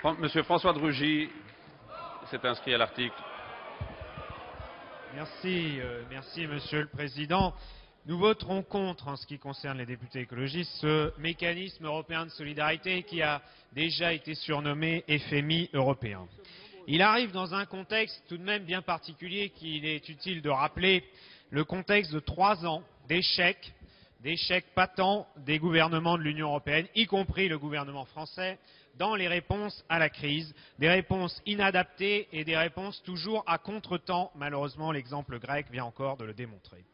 Monsieur François Drougy s'est inscrit à l'article. Merci, Monsieur le Président. Nous voterons contre, en ce qui concerne les députés écologistes, ce mécanisme européen de solidarité qui a déjà été surnommé FMI européen. Il arrive dans un contexte tout de même bien particulier qu'il est utile de rappeler, le contexte de 3 ans d'échecs patents des gouvernements de l'Union européenne, y compris le gouvernement français, dans les réponses à la crise, des réponses inadaptées et des réponses toujours à contretemps. Malheureusement, l'exemple grec vient encore de le démontrer.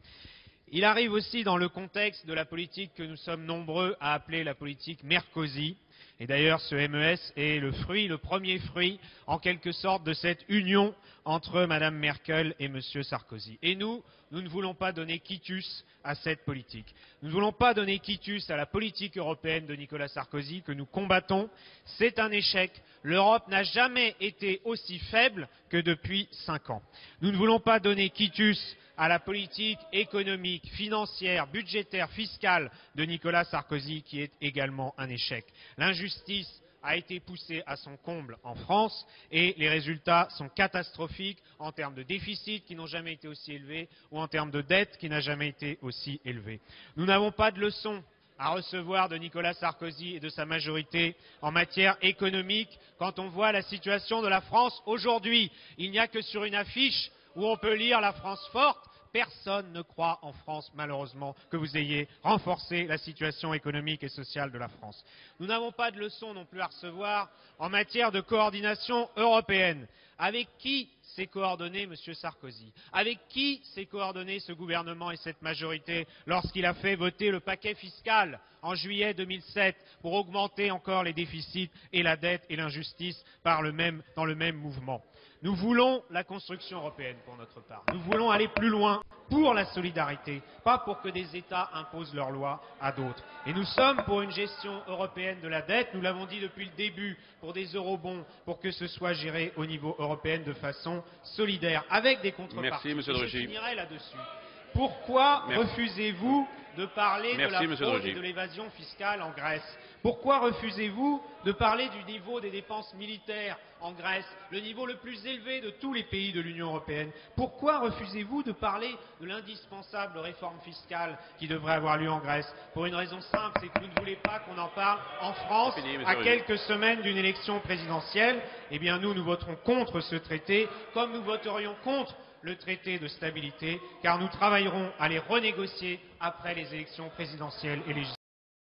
Il arrive aussi dans le contexte de la politique que nous sommes nombreux à appeler la politique Merkozy. Et d'ailleurs, ce MES est le premier fruit, en quelque sorte, de cette union entre Mme Merkel et M. Sarkozy. Et nous ne voulons pas donner quitus à cette politique. Nous ne voulons pas donner quitus à la politique européenne de Nicolas Sarkozy que nous combattons. C'est un échec. L'Europe n'a jamais été aussi faible que depuis 5 ans. Nous ne voulons pas donner quitus à la politique économique, financière, budgétaire, fiscale de Nicolas Sarkozy, qui est également un échec. L'injustice a été poussée à son comble en France et les résultats sont catastrophiques en termes de déficit qui n'ont jamais été aussi élevés ou en termes de dette qui n'a jamais été aussi élevée. Nous n'avons pas de leçons à recevoir de Nicolas Sarkozy et de sa majorité en matière économique quand on voit la situation de la France aujourd'hui. Il n'y a que sur une affiche où on peut lire la France forte. Personne ne croit en France, malheureusement, que vous ayez renforcé la situation économique et sociale de la France. Nous n'avons pas de leçons non plus à recevoir en matière de coordination européenne. Avec qui s'est coordonné M. Sarkozy? Avec qui s'est coordonné ce gouvernement et cette majorité lorsqu'il a fait voter le paquet fiscal en juillet 2007 pour augmenter encore les déficits et la dette et l'injustice dans le même mouvement? Nous voulons la construction européenne pour notre part. Nous voulons aller plus loin pour la solidarité, pas pour que des États imposent leurs lois à d'autres. Et nous sommes pour une gestion européenne de la dette, nous l'avons dit depuis le début, pour des eurobonds, pour que ce soit géré au niveau européen de façon solidaire, avec des contreparties. Merci, M. Drougy. Je finirai là-dessus. Pourquoi refusez-vous de parler de la fraude et de l'évasion fiscale en Grèce? Pourquoi refusez-vous de parler du niveau des dépenses militaires en Grèce, le niveau le plus élevé de tous les pays de l'Union européenne? Pourquoi refusez-vous de parler de l'indispensable réforme fiscale qui devrait avoir lieu en Grèce? Pour une raison simple, c'est que vous ne voulez pas qu'on en parle en France à quelques semaines d'une élection présidentielle. Eh bien, nous voterons contre ce traité, comme nous voterions contre le traité de stabilité, car nous travaillerons à les renégocier après les élections présidentielles et législatives.